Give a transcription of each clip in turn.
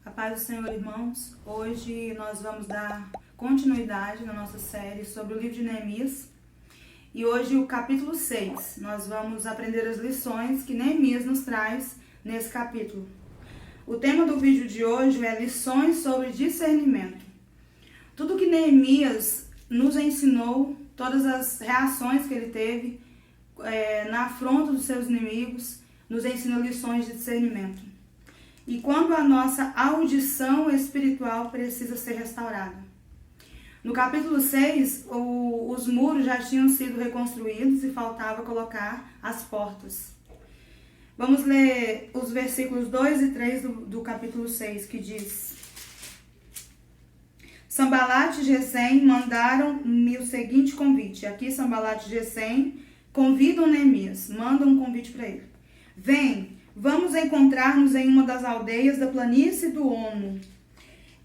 A paz do Senhor, irmãos. Hoje nós vamos dar continuidade na nossa série sobre o livro de Neemias. E hoje o capítulo 6. Nós vamos aprender as lições que Neemias nos traz nesse capítulo. O tema do vídeo de hoje é lições sobre discernimento. Tudo que Neemias nos ensinou, todas as reações que ele teve na afronta dos seus inimigos, nos ensina lições de discernimento. E quando a nossa audição espiritual precisa ser restaurada. No capítulo 6, os muros já tinham sido reconstruídos e faltava colocar as portas. Vamos ler os versículos 2 e 3 do capítulo 6, que diz: Sambalat e Gesem mandaram-me o seguinte convite. Aqui Sambalat e Gesem convidam Neemias, mandam um convite para ele. Vem, vamos encontrar-nos em uma das aldeias da planície do Ono.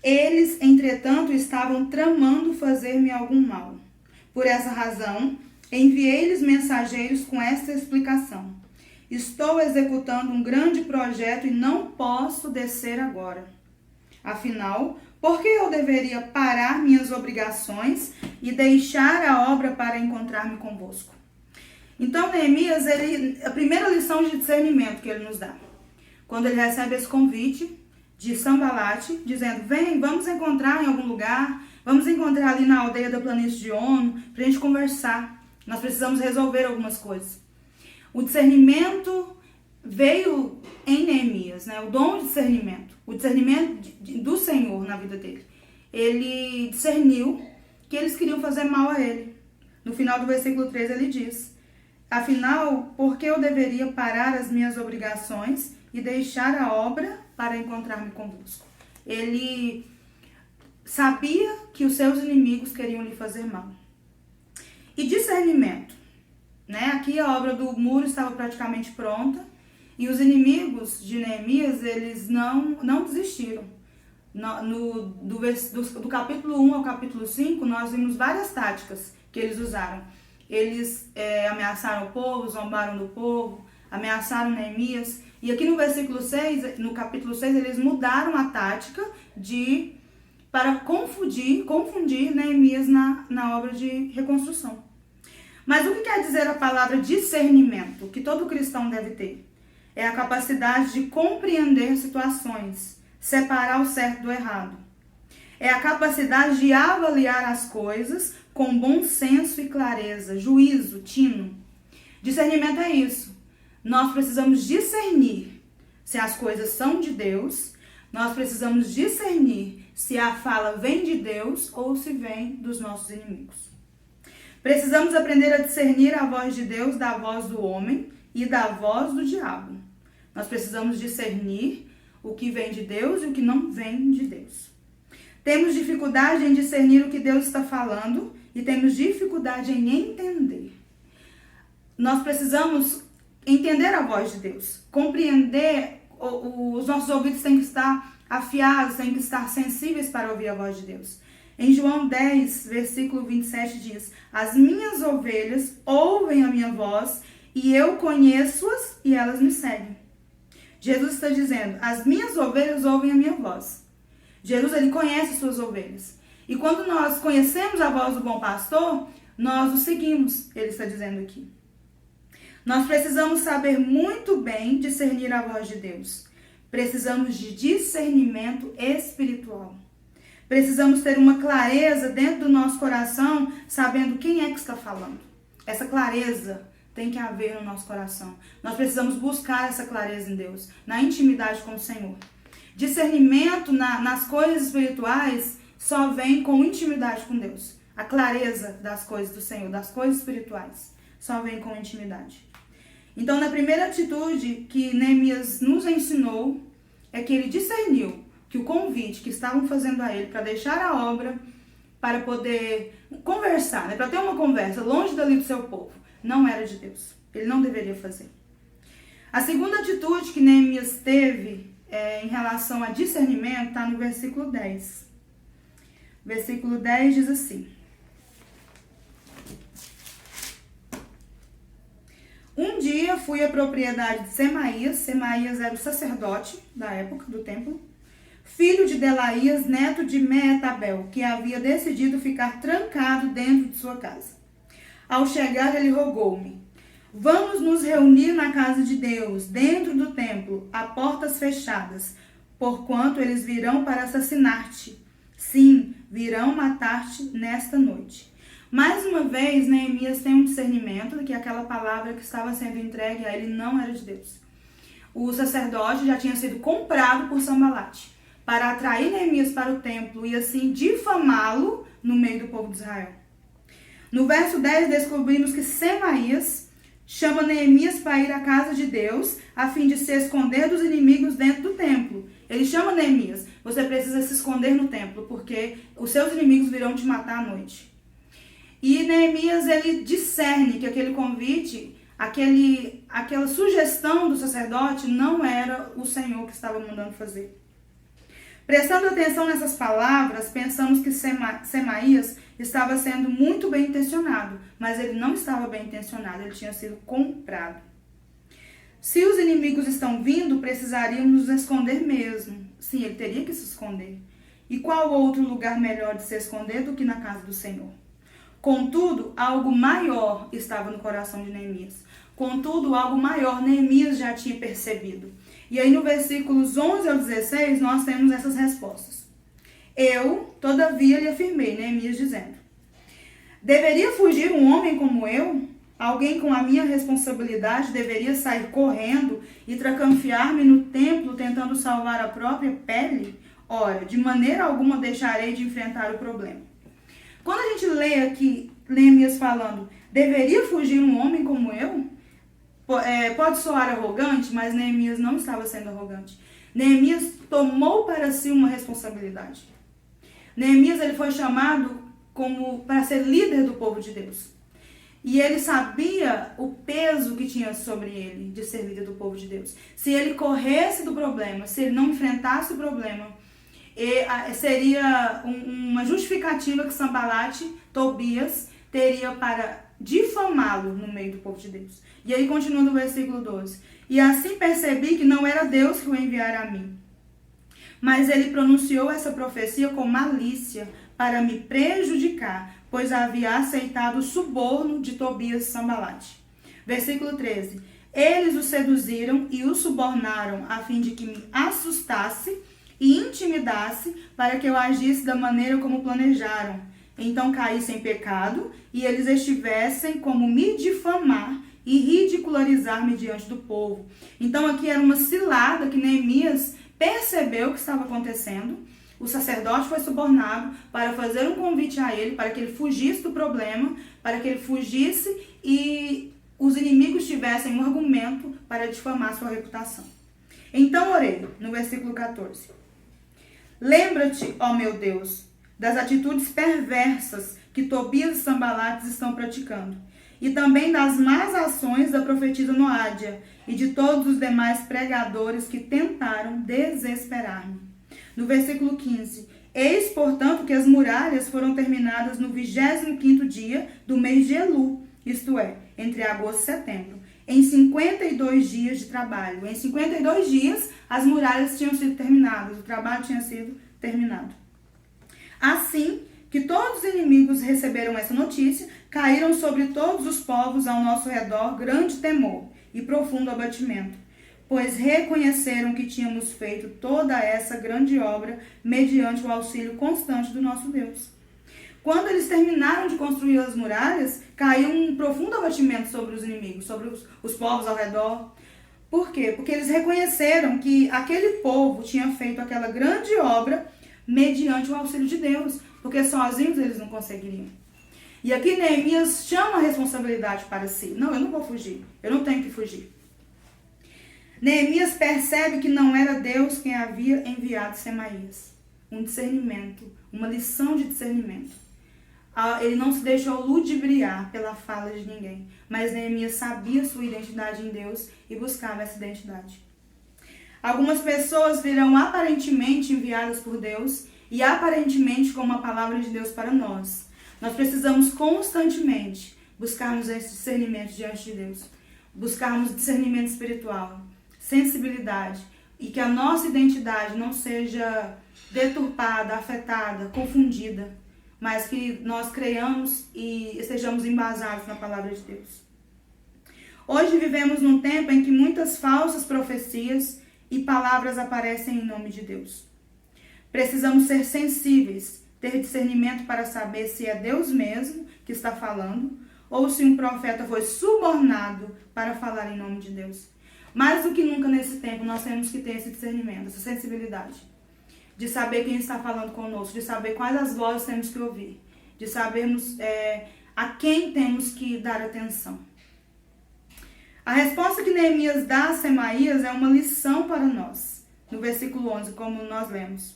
Eles, entretanto, estavam tramando fazer-me algum mal. Por essa razão, enviei-lhes mensageiros com esta explicação. Estou executando um grande projeto e não posso descer agora. Afinal, por que eu deveria parar minhas obrigações e deixar a obra para encontrar-me convosco? Então, Neemias, a primeira lição de discernimento que ele nos dá, quando ele recebe esse convite de Sambalat, dizendo, vem, vamos encontrar em algum lugar, vamos encontrar ali na aldeia da planície de Ono, para a gente conversar, nós precisamos resolver algumas coisas. O discernimento veio em Neemias, né? O dom de discernimento, o discernimento do Senhor na vida dele. Ele discerniu que eles queriam fazer mal a ele. No final do versículo 3 ele diz, afinal, por que eu deveria parar as minhas obrigações e deixar a obra para encontrar-me convosco? Ele sabia que os seus inimigos queriam lhe fazer mal. E discernimento, né? Aqui a obra do muro estava praticamente pronta e os inimigos de Neemias, eles não desistiram. Do capítulo 1 ao capítulo 5, nós vimos várias táticas que eles usaram. Eles ameaçaram o povo, zombaram do povo, ameaçaram Neemias. E aqui no versículo 6, no capítulo 6, eles mudaram a tática para confundir Neemias na obra de reconstrução. Mas o que quer dizer a palavra discernimento, que todo cristão deve ter? É a capacidade de compreender situações, separar o certo do errado. É a capacidade de avaliar as coisas com bom senso e clareza, juízo, tino. Discernimento é isso. Nós precisamos discernir se as coisas são de Deus, nós precisamos discernir se a fala vem de Deus ou se vem dos nossos inimigos. Precisamos aprender a discernir a voz de Deus da voz do homem e da voz do diabo. Nós precisamos discernir o que vem de Deus e o que não vem de Deus. Temos dificuldade em discernir o que Deus está falando e temos dificuldade em entender. Nós precisamos entender a voz de Deus, compreender, os nossos ouvidos têm que estar afiados, têm que estar sensíveis para ouvir a voz de Deus. Em João 10, versículo 27 diz, as minhas ovelhas ouvem a minha voz e eu conheço-as e elas me seguem. Jesus está dizendo, as minhas ovelhas ouvem a minha voz. Jesus, ele conhece suas ovelhas. E quando nós conhecemos a voz do bom pastor, nós o seguimos, ele está dizendo aqui. Nós precisamos saber muito bem discernir a voz de Deus. Precisamos de discernimento espiritual. Precisamos ter uma clareza dentro do nosso coração, sabendo quem é que está falando. Essa clareza tem que haver no nosso coração. Nós precisamos buscar essa clareza em Deus, na intimidade com o Senhor. Discernimento nas coisas espirituais só vem com intimidade com Deus. A clareza das coisas do Senhor, das coisas espirituais, só vem com intimidade. Então, na primeira atitude que Neemias nos ensinou, é que ele discerniu que o convite que estavam fazendo a ele para deixar a obra, para poder conversar, né, para ter uma conversa longe dali do seu povo, não era de Deus. Ele não deveria fazer. A segunda atitude que Neemias teve em relação a discernimento está no versículo 10. Versículo 10 diz assim. Um dia fui à propriedade de Semaías. Semaías era o sacerdote da época do templo. filho de Delaías, neto de Meetabel, que havia decidido ficar trancado dentro de sua casa. Ao chegar, ele rogou-me: vamos nos reunir na casa de Deus, dentro do templo, a portas fechadas, porquanto eles virão para assassinar-te. Sim, virão matar-te nesta noite. Mais uma vez, Neemias tem um discernimento de que aquela palavra que estava sendo entregue a ele não era de Deus. O sacerdote já tinha sido comprado por Sambalate para atrair Neemias para o templo e assim difamá-lo no meio do povo de Israel. No verso 10, descobrimos que Semaías chama Neemias para ir à casa de Deus a fim de se esconder dos inimigos dentro do templo. Ele chama Neemias: você precisa se esconder no templo, porque os seus inimigos virão te matar à noite. E Neemias, ele discerne que aquele convite, aquela sugestão do sacerdote não era o Senhor que estava mandando fazer. Prestando atenção nessas palavras, pensamos que Semaías estava sendo muito bem intencionado, mas ele não estava bem intencionado, ele tinha sido comprado. Se os inimigos estão vindo, precisaríamos nos esconder mesmo. Sim, ele teria que se esconder. E qual outro lugar melhor de se esconder do que na casa do Senhor? Contudo, algo maior estava no coração de Neemias. Contudo, algo maior Neemias já tinha percebido. E aí no versículos 11 ao 16, nós temos essas respostas. Eu, todavia, lhe afirmei, Neemias dizendo: deveria fugir um homem como eu? Alguém com a minha responsabilidade deveria sair correndo e tracanfiar-me no templo tentando salvar a própria pele? Ora, de maneira alguma deixarei de enfrentar o problema. Quando a gente lê aqui Neemias falando, deveria fugir um homem como eu? Pode soar arrogante, mas Neemias não estava sendo arrogante. Neemias tomou para si uma responsabilidade. Neemias, ele foi chamado para ser líder do povo de Deus. E ele sabia o peso que tinha sobre ele de ser líder do povo de Deus. Se ele corresse do problema, se ele não enfrentasse o problema, seria uma justificativa que Sambalate, Tobias, teria para difamá-lo no meio do povo de Deus. E aí continua no versículo 12. E assim percebi que não era Deus que o enviara a mim, mas ele pronunciou essa profecia com malícia para me prejudicar, pois havia aceitado o suborno de Tobias e Sambalate. Versículo 13. Eles o seduziram e o subornaram a fim de que me assustasse e intimidasse para que eu agisse da maneira como planejaram. Então caísse em pecado e eles estivessem como me difamar e ridicularizar-me diante do povo. Então aqui era uma cilada que Neemias percebeu o que estava acontecendo. O sacerdote foi subornado para fazer um convite a ele, para que ele fugisse do problema, para que ele fugisse e os inimigos tivessem um argumento para difamar sua reputação. Então orei, no versículo 14. Lembra-te, ó meu Deus, das atitudes perversas que Tobias e Sambalate estão praticando, e também das más ações da profetisa Noádia e de todos os demais pregadores que tentaram desesperar-me. No versículo 15, eis, portanto, que as muralhas foram terminadas no 25º dia do mês de Elu, isto é, entre agosto e setembro, em 52 dias de trabalho. Em 52 dias, as muralhas tinham sido terminadas, o trabalho tinha sido terminado. Assim que todos os inimigos receberam essa notícia, caíram sobre todos os povos ao nosso redor grande temor e profundo abatimento, pois reconheceram que tínhamos feito toda essa grande obra mediante o auxílio constante do nosso Deus. Quando eles terminaram de construir as muralhas, caiu um profundo abatimento sobre os inimigos, sobre os povos ao redor. Por quê? Porque eles reconheceram que aquele povo tinha feito aquela grande obra mediante o auxílio de Deus, porque sozinhos eles não conseguiriam. E aqui Neemias chama a responsabilidade para si. Não, eu não vou fugir, eu não tenho que fugir. Neemias percebe que não era Deus quem havia enviado Semaías. Um discernimento, uma lição de discernimento. Ele não se deixou ludibriar pela fala de ninguém, mas Neemias sabia sua identidade em Deus e buscava essa identidade. Algumas pessoas virão aparentemente enviadas por Deus e aparentemente com uma palavra de Deus para nós. Nós precisamos constantemente buscarmos esse discernimento diante de Deus, buscarmos discernimento espiritual, sensibilidade, e que a nossa identidade não seja deturpada, afetada, confundida, mas que nós creiamos e estejamos embasados na palavra de Deus. Hoje vivemos num tempo em que muitas falsas profecias e palavras aparecem em nome de Deus. Precisamos ser sensíveis, ter discernimento para saber se é Deus mesmo que está falando ou se um profeta foi subornado para falar em nome de Deus. Mais do que nunca nesse tempo, nós temos que ter esse discernimento, essa sensibilidade, de saber quem está falando conosco, de saber quais as vozes temos que ouvir, de sabermos a quem temos que dar atenção. A resposta que Neemias dá a Semaías é uma lição para nós, no versículo 11, como nós lemos.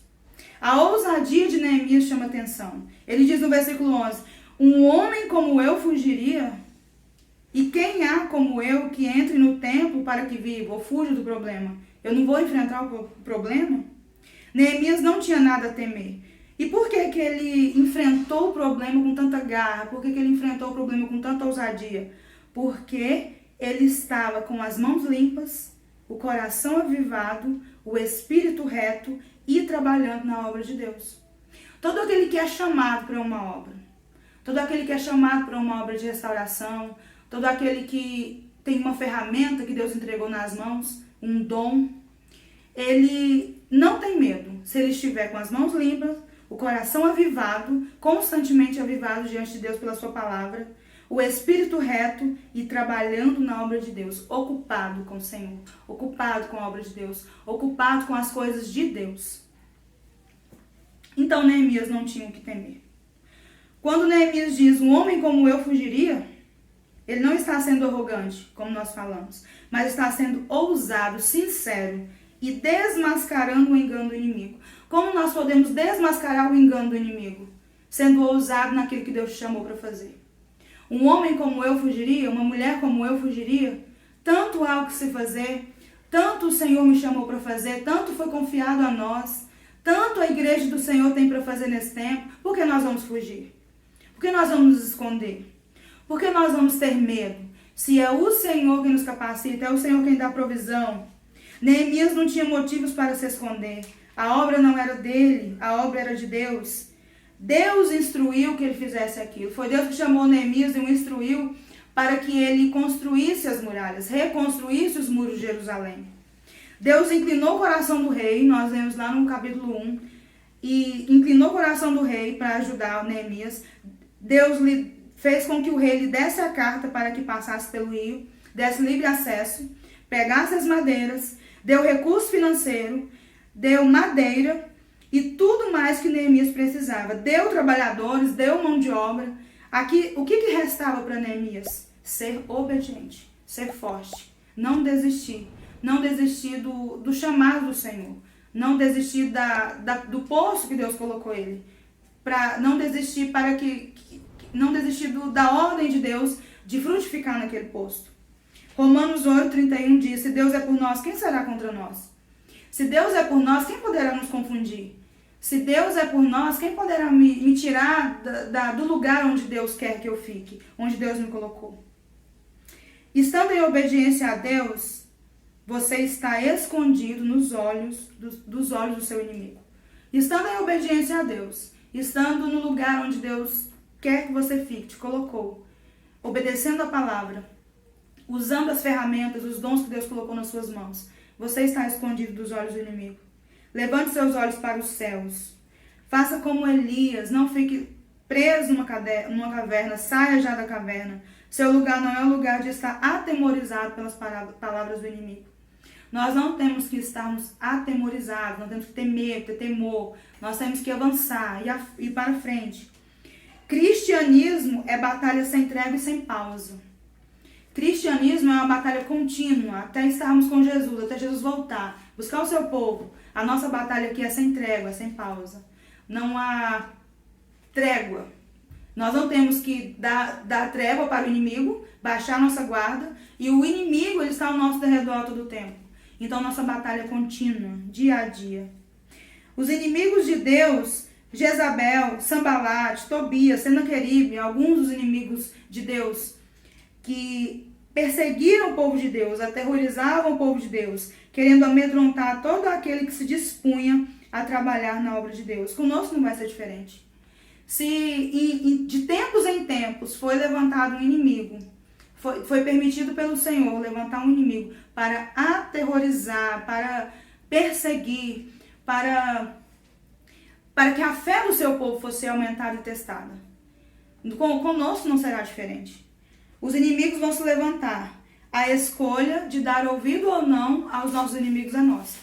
A ousadia de Neemias chama atenção. Ele diz no versículo 11, um homem como eu fugiria? E quem há como eu que entre no templo para que viva ou fuja do problema? Eu não vou enfrentar o problema? Neemias não tinha nada a temer. E por que que ele enfrentou o problema com tanta garra? Por que que ele enfrentou o problema com tanta ousadia? Porque ele estava com as mãos limpas, o coração avivado, o espírito reto e trabalhando na obra de Deus. Todo aquele que é chamado para uma obra, todo aquele que é chamado para uma obra de restauração, todo aquele que tem uma ferramenta que Deus entregou nas mãos, um dom, ele não tem medo se ele estiver com as mãos limpas, o coração avivado, constantemente avivado diante de Deus pela sua palavra, o espírito reto e trabalhando na obra de Deus, ocupado com o Senhor, ocupado com a obra de Deus, ocupado com as coisas de Deus. Então Neemias não tinha o que temer. Quando Neemias diz, um homem como eu fugiria, ele não está sendo arrogante, como nós falamos, mas está sendo ousado, sincero e desmascarando o engano do inimigo. Como nós podemos desmascarar o engano do inimigo? Sendo ousado naquilo que Deus chamou para fazer. Um homem como eu fugiria, uma mulher como eu fugiria, tanto há o que se fazer, tanto o Senhor me chamou para fazer, tanto foi confiado a nós, tanto a igreja do Senhor tem para fazer nesse tempo, por que nós vamos fugir? Por que nós vamos nos esconder? Por que nós vamos ter medo? Se é o Senhor quem nos capacita, é o Senhor quem dá provisão. Neemias não tinha motivos para se esconder. A obra não era dele, a obra era de Deus. Deus instruiu que ele fizesse aquilo. Foi Deus que chamou Neemias e o instruiu para que ele construísse as muralhas, reconstruísse os muros de Jerusalém. Deus inclinou o coração do rei, nós vemos lá no capítulo 1, e inclinou o coração do rei para ajudar Neemias. Deus lhe fez com que o rei lhe desse a carta para que passasse pelo rio, desse livre acesso, pegasse as madeiras, deu recurso financeiro, deu madeira e tudo mais que Neemias precisava. Deu trabalhadores, deu mão de obra. Aqui, o que restava para Neemias? Ser obediente, ser forte, não desistir. Não desistir do chamado do Senhor. Não desistir do posto que Deus colocou ele. Não desistir não desistir da ordem de Deus de frutificar naquele posto. Romanos 8:31 diz, se Deus é por nós, quem será contra nós? Se Deus é por nós, quem poderá nos confundir? Se Deus é por nós, quem poderá me tirar do lugar onde Deus quer que eu fique, onde Deus me colocou? Estando em obediência a Deus, você está escondido nos olhos dos olhos do seu inimigo. Estando em obediência a Deus, estando no lugar onde Deus quer que você fique, te colocou, obedecendo a palavra, usando as ferramentas, os dons que Deus colocou nas suas mãos, você está escondido dos olhos do inimigo. Levante seus olhos para os céus. Faça como Elias, não fique preso numa caverna, saia já da caverna. Seu lugar não é o lugar de estar atemorizado pelas palavras do inimigo. Nós não temos que estarmos atemorizados, não temos que ter medo, ter temor. Nós temos que avançar e ir para frente. Cristianismo é batalha sem trégua e sem pausa. Cristianismo é uma batalha contínua até estarmos com Jesus, até Jesus voltar, buscar o seu povo. A nossa batalha aqui é sem trégua, é sem pausa. Não há trégua. Nós não temos que dar trégua para o inimigo, baixar nossa guarda, e o inimigo ele está ao nosso derredor todo o tempo. Então nossa batalha é contínua, dia a dia. Os inimigos de Deus, Jezabel, Sambalate, Tobias, Senaqueribe, alguns dos inimigos de Deus que perseguiram o povo de Deus, aterrorizavam o povo de Deus, querendo amedrontar todo aquele que se dispunha a trabalhar na obra de Deus. Conosco não vai ser diferente. Se de tempos em tempos foi levantado um inimigo, foi permitido pelo Senhor levantar um inimigo para aterrorizar, para perseguir, para que a fé do seu povo fosse aumentada e testada. Conosco não será diferente. Os inimigos vão se levantar. A escolha de dar ouvido ou não aos nossos inimigos é nossa.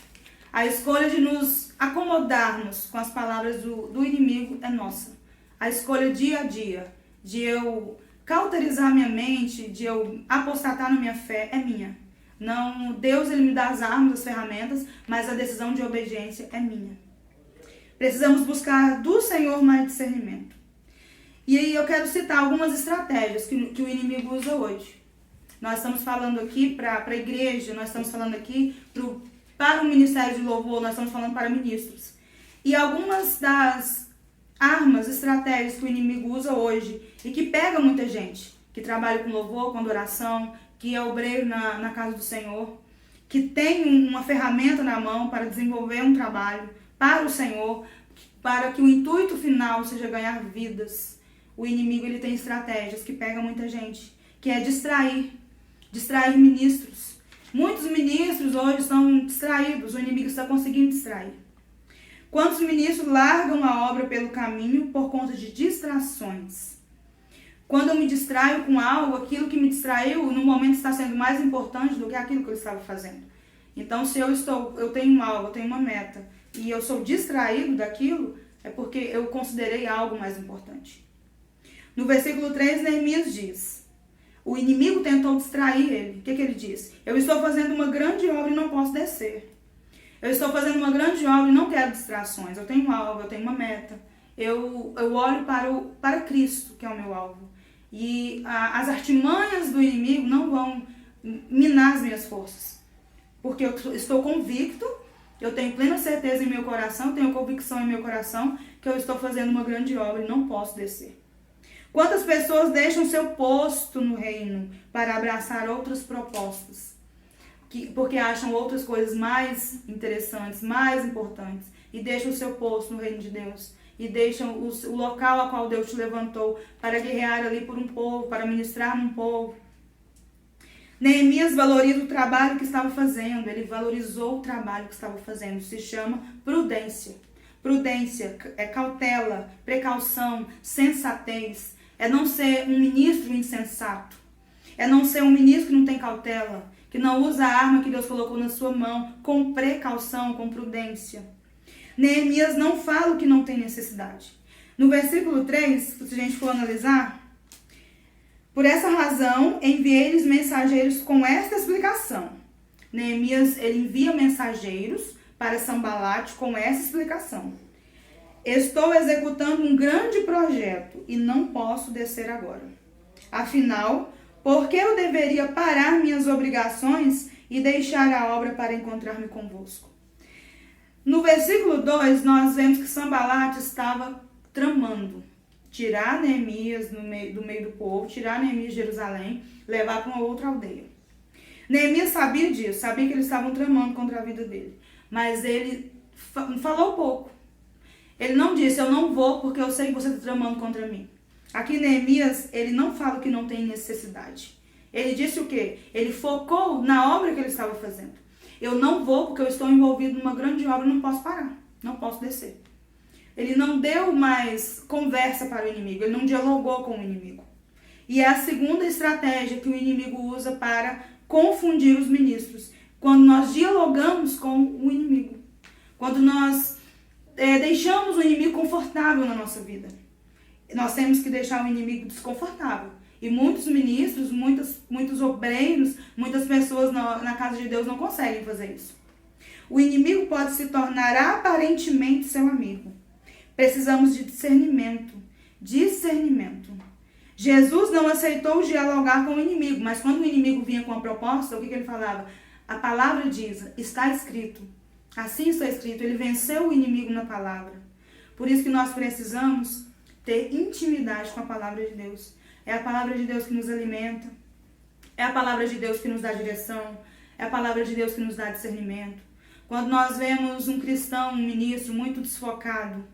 A escolha de nos acomodarmos com as palavras do inimigo é nossa. A escolha dia a dia de eu cauterizar minha mente, de eu apostatar na minha fé é minha. Não, Deus ele me dá as armas, as ferramentas, mas a decisão de obediência é minha. Precisamos buscar do Senhor mais discernimento. E aí eu quero citar algumas estratégias que o inimigo usa hoje. Nós estamos falando aqui para a igreja, nós estamos falando aqui para o Ministério de Louvor, nós estamos falando para ministros. E algumas das armas, estratégias que o inimigo usa hoje e que pega muita gente, que trabalha com louvor, com adoração, que é obreiro na casa do Senhor, que tem uma ferramenta na mão para desenvolver um trabalho para o Senhor, para que o intuito final seja ganhar vidas. O inimigo ele tem estratégias que pegam muita gente, que é distrair ministros. Muitos ministros hoje são distraídos, o inimigo está conseguindo distrair. Quantos ministros largam a obra pelo caminho por conta de distrações? Quando eu me distraio com algo, aquilo que me distraiu no momento está sendo mais importante do que aquilo que eu estava fazendo. Então, se eu tenho algo, eu tenho uma meta, e eu sou distraído daquilo, é porque eu considerei algo mais importante. No versículo 3, Neemias diz, o inimigo tentou distrair ele. O que ele diz? Eu estou fazendo uma grande obra e não posso descer. Eu estou fazendo uma grande obra e não quero distrações. Eu tenho um alvo, eu tenho uma meta. Eu olho para Cristo, que é o meu alvo. E as artimanhas do inimigo não vão minar as minhas forças. Porque eu estou convicto, eu tenho plena certeza em meu coração, tenho convicção em meu coração que eu estou fazendo uma grande obra e não posso descer. Quantas pessoas deixam seu posto no reino para abraçar outras propostas? Porque acham outras coisas mais interessantes, mais importantes. E deixam o seu posto no reino de Deus. E deixam o local a qual Deus te levantou para guerrear ali por um povo, para ministrar num povo. Neemias valoriza o trabalho que estava fazendo. Ele valorizou o trabalho que estava fazendo. Se chama prudência. Prudência é cautela, precaução, sensatez. É não ser um ministro insensato. É não ser um ministro que não tem cautela, que não usa a arma que Deus colocou na sua mão com precaução, com prudência. Neemias não fala o que não tem necessidade. No versículo 3, se a gente for analisar, por essa razão enviei-lhes mensageiros com esta explicação. Neemias ele envia mensageiros para Sambalate com essa explicação. Estou executando um grande projeto e não posso descer agora. Afinal, por que eu deveria parar minhas obrigações e deixar a obra para encontrar-me convosco? No versículo 2, nós vemos que Sambalate estava tramando tirar Neemias do meio do povo, tirar Neemias de Jerusalém, levar para uma outra aldeia. Neemias sabia disso, sabia que eles estavam tramando contra a vida dele, mas ele falou pouco. Ele não disse, eu não vou porque eu sei que você está tramando contra mim. Aqui Neemias, ele não fala que não tem necessidade. Ele disse o quê? Ele focou na obra que ele estava fazendo. Eu não vou porque eu estou envolvido numa grande obra, não posso parar, não posso descer. Ele não deu mais conversa para o inimigo, ele não dialogou com o inimigo. E é a segunda estratégia que o inimigo usa para confundir os ministros. Quando nós dialogamos com o inimigo. Quando nós deixamos o inimigo confortável na nossa vida. Nós temos que deixar o inimigo desconfortável. E muitos ministros, muitos obreiros, muitas pessoas na casa de Deus não conseguem fazer isso. O inimigo pode se tornar aparentemente seu amigo. Precisamos de discernimento. Discernimento. Jesus não aceitou dialogar com o inimigo, mas quando o inimigo vinha com a proposta, o que ele falava? A palavra diz, está escrito. Assim está escrito, ele venceu o inimigo na palavra. Por isso que nós precisamos ter intimidade com a palavra de Deus. É a palavra de Deus que nos alimenta. É a palavra de Deus que nos dá direção, é a palavra de Deus que nos dá discernimento. Quando nós vemos um cristão, um ministro muito desfocado,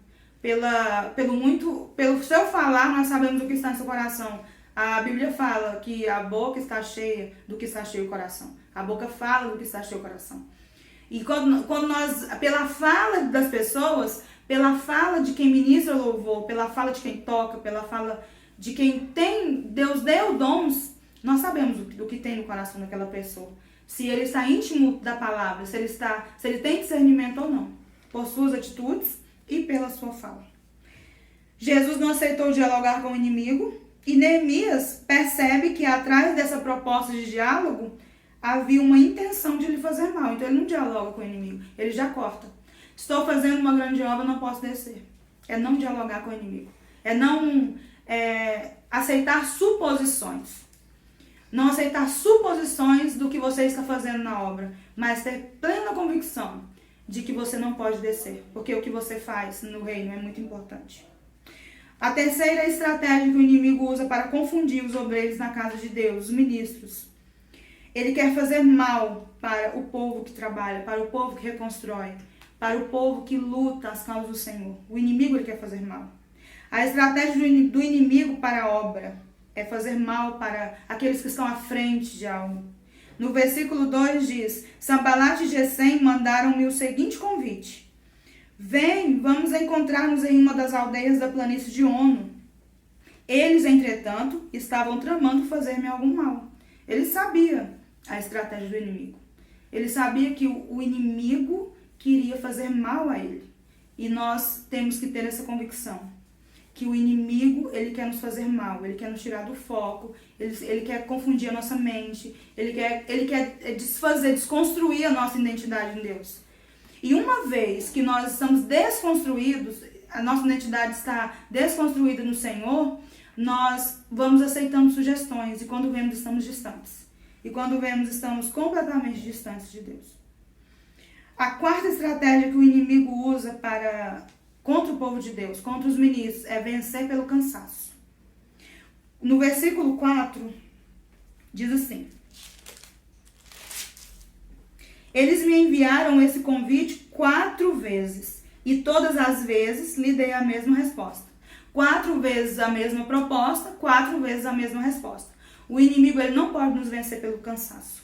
pelo seu falar, nós sabemos o que está em seu coração. A Bíblia fala que a boca está cheia do que está cheio o coração. A boca fala do que está cheio o coração. E quando nós, pela fala das pessoas, pela fala de quem ministra louvor, pela fala de quem toca, pela fala de quem tem, Deus deu dons, nós sabemos do que tem no coração daquela pessoa. Se ele está íntimo da palavra, se ele tem discernimento ou não, por suas atitudes e pela sua fala. Jesus não aceitou dialogar com o inimigo e Neemias percebe que atrás dessa proposta de diálogo havia uma intenção de lhe fazer mal. Então ele não dialoga com o inimigo, ele já corta. Estou fazendo uma grande obra, não posso descer. É não dialogar com o inimigo. É não aceitar suposições. Não aceitar suposições do que você está fazendo na obra, mas ter plena convicção de que você não pode descer, porque o que você faz no reino é muito importante. A terceira estratégia que o inimigo usa para confundir os obreiros na casa de Deus, os ministros. Ele quer fazer mal para o povo que trabalha, para o povo que reconstrói, para o povo que luta as causas do Senhor. O inimigo ele quer fazer mal. A estratégia do inimigo para a obra é fazer mal para aqueles que estão à frente de algo. No versículo 2 diz: Sambalat e Gesem mandaram-me o seguinte convite: Vem, vamos encontrar-nos em uma das aldeias da planície de Ono. Eles, entretanto, estavam tramando fazer-me algum mal. Ele sabia a estratégia do inimigo. Ele sabia que o inimigo queria fazer mal a ele. E nós temos que ter essa convicção. Que o inimigo, ele quer nos fazer mal, ele quer nos tirar do foco, ele quer confundir a nossa mente, ele quer desconstruir a nossa identidade em Deus. E uma vez que nós estamos desconstruídos, a nossa identidade está desconstruída no Senhor, nós vamos aceitando sugestões, e quando vemos, estamos distantes. E quando vemos, estamos completamente distantes de Deus. A quarta estratégia que o inimigo usa contra o povo de Deus, contra os ministros, é vencer pelo cansaço. No versículo 4, diz assim: Eles me enviaram esse convite 4 vezes, e todas as vezes lhe dei a mesma resposta. 4 vezes a mesma proposta, 4 vezes a mesma resposta. O inimigo ele não pode nos vencer pelo cansaço.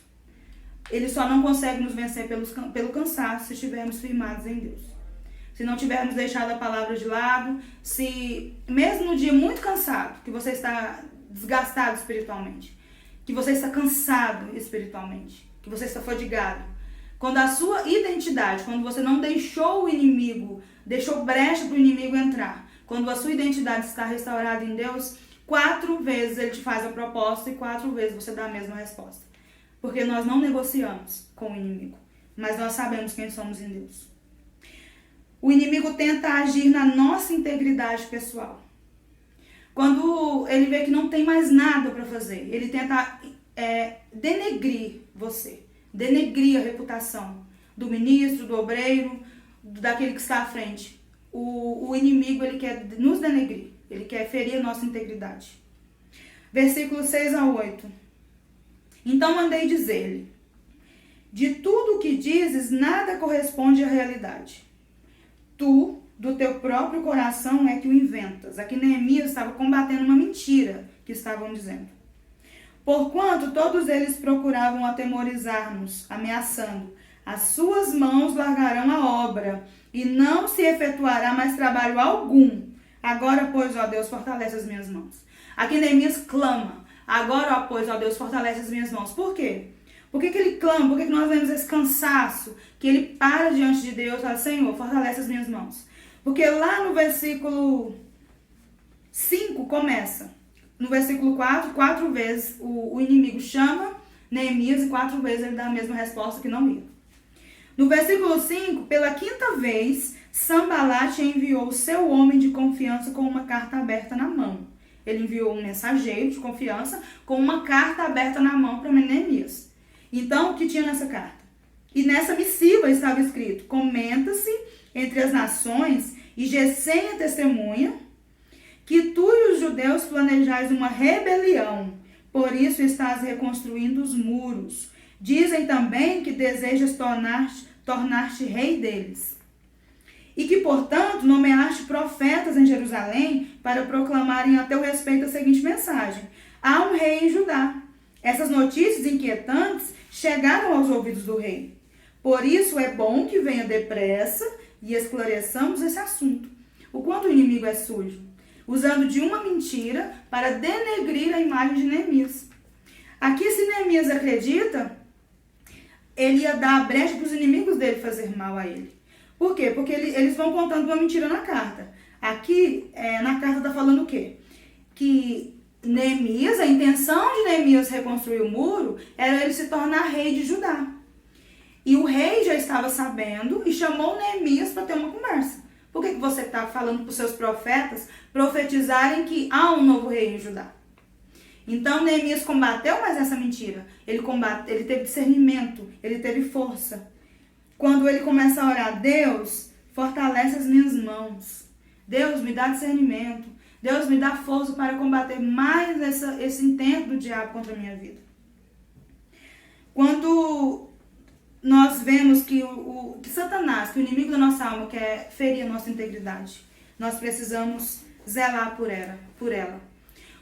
Ele só não consegue nos vencer pelo cansaço se estivermos firmados em Deus. Se não tivermos deixado a palavra de lado, se mesmo no dia muito cansado, que você está desgastado espiritualmente, que você está cansado espiritualmente, que você está fadigado, quando a sua identidade, quando você não deixou o inimigo, deixou brecha para o inimigo entrar, quando a sua identidade está restaurada em Deus, 4 vezes ele te faz a proposta e 4 vezes você dá a mesma resposta. Porque nós não negociamos com o inimigo, mas nós sabemos quem somos em Deus. O inimigo tenta agir na nossa integridade pessoal. Quando ele vê que não tem mais nada para fazer, ele tenta denegrir você, denegrir a reputação do ministro, do obreiro, daquele que está à frente. O inimigo ele quer nos denegrir, ele quer ferir a nossa integridade. Versículos 6 a 8. Então mandei dizer-lhe: De tudo o que dizes, nada corresponde à realidade. Tu, do teu próprio coração, é que o inventas. Aqui Neemias estava combatendo uma mentira que estavam dizendo. Porquanto todos eles procuravam atemorizar-nos, ameaçando: As suas mãos largarão a obra, e não se efetuará mais trabalho algum. Agora, pois, ó Deus, fortalece as minhas mãos. Aqui Neemias clama: Agora, ó, pois, ó Deus, fortalece as minhas mãos. Por quê? Por que ele clama? Por que nós vemos esse cansaço? Que ele para diante de Deus e fala: Senhor, fortalece as minhas mãos. Porque lá no versículo 5 começa. No versículo 4 vezes o inimigo chama Neemias e 4 vezes ele dá a mesma resposta que não ia. No versículo 5, pela 5ª vez, Sambalat enviou o seu homem de confiança com uma carta aberta na mão. Ele enviou um mensageiro de confiança com uma carta aberta na mão para Neemias. Então, o que tinha nessa carta? E nessa missiva estava escrito: Comenta-se entre as nações, e Gesem é testemunha, que tu e os judeus planejais uma rebelião por isso estás reconstruindo os muros. Dizem também que desejas tornar-te rei deles. E que, portanto, nomeaste profetas em Jerusalém para proclamarem a teu respeito a seguinte mensagem: há um rei em Judá. Essas notícias inquietantes chegaram aos ouvidos do rei. Por isso é bom que venha depressa e esclareçamos esse assunto. O quanto o inimigo é sujo, usando de uma mentira para denegrir a imagem de Neemias. Aqui, se Neemias acredita, ele ia dar a brecha para os inimigos dele fazer mal a ele. Por quê? Porque eles vão contando uma mentira na carta. Aqui, na carta está falando o quê? Que Neemias, a intenção de Neemias reconstruir o muro era ele se tornar rei de Judá. E o rei já estava sabendo e chamou Neemias para ter uma conversa. Por que você está falando para os seus profetas profetizarem que há um novo rei em Judá? Então Neemias combateu mais essa mentira. Ele teve discernimento, ele teve força. Quando ele começa a orar: Deus, fortalece as minhas mãos. Deus, me dá discernimento. Deus, me dá força para combater mais esse intento do diabo contra a minha vida. Quando nós vemos que Satanás, que o inimigo da nossa alma, quer ferir a nossa integridade, nós precisamos zelar por ela.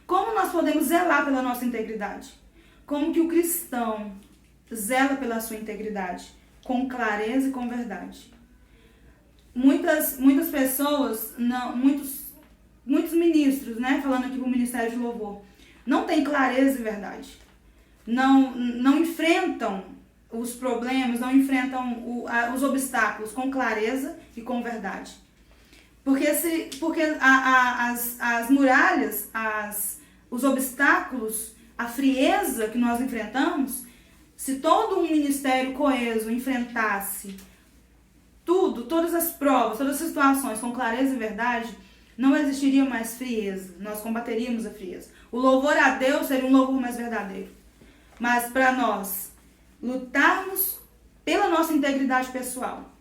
Como nós podemos zelar pela nossa integridade? Como que o cristão zela pela sua integridade? Com clareza e com verdade. Muitas pessoas, muitos ministros, falando aqui para o Ministério de Louvor, não têm clareza e verdade. Não enfrentam os problemas, não enfrentam os obstáculos com clareza e com verdade. Porque as muralhas, os obstáculos, a frieza que nós enfrentamos, se todo um ministério coeso enfrentasse todas as provas, todas as situações com clareza e verdade, não existiria mais frieza, nós combateríamos a frieza. O louvor a Deus seria um louvor mais verdadeiro. Mas para nós lutarmos pela nossa integridade pessoal,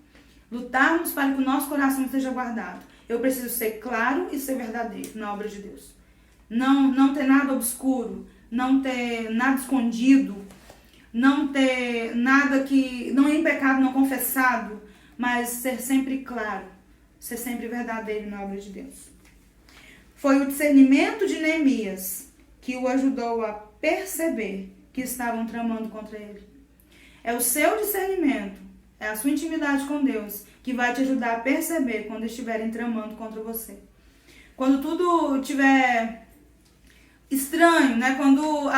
lutarmos para que o nosso coração esteja guardado, eu preciso ser claro e ser verdadeiro na obra de Deus. Não ter nada obscuro, não ter nada escondido, não ter nada que não é em pecado não confessado, mas ser sempre claro, ser sempre verdadeiro na obra de Deus. Foi o discernimento de Neemias que o ajudou a perceber que estavam tramando contra ele. É o seu discernimento, é a sua intimidade com Deus que vai te ajudar a perceber quando estiverem tramando contra você. Quando tudo estiver estranho, quando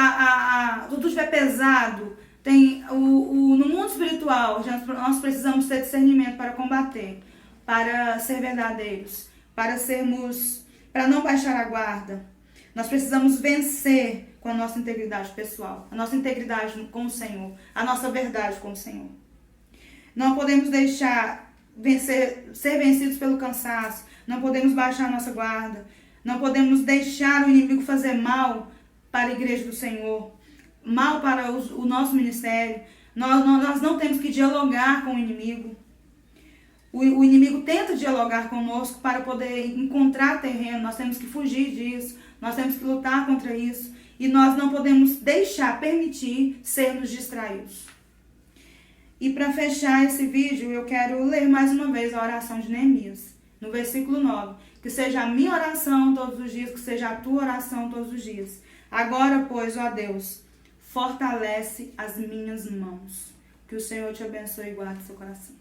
tudo estiver pesado, no mundo espiritual, nós precisamos ter discernimento para combater, para ser verdadeiros, para não baixar a guarda. Nós precisamos vencer com a nossa integridade pessoal, a nossa integridade com o Senhor, a nossa verdade com o Senhor. Não podemos deixar ser vencidos pelo cansaço, não podemos baixar a nossa guarda, não podemos deixar o inimigo fazer mal para a igreja do Senhor, mal para o nosso ministério. Nós não temos que dialogar com o inimigo. O inimigo tenta dialogar conosco para poder encontrar terreno, nós temos que fugir disso, nós temos que lutar contra isso e nós não podemos permitir sermos distraídos. E para fechar esse vídeo, eu quero ler mais uma vez a oração de Neemias, no versículo 9. Que seja a minha oração todos os dias, que seja a tua oração todos os dias. Agora, pois, ó Deus, fortalece as minhas mãos. Que o Senhor te abençoe e guarde seu coração.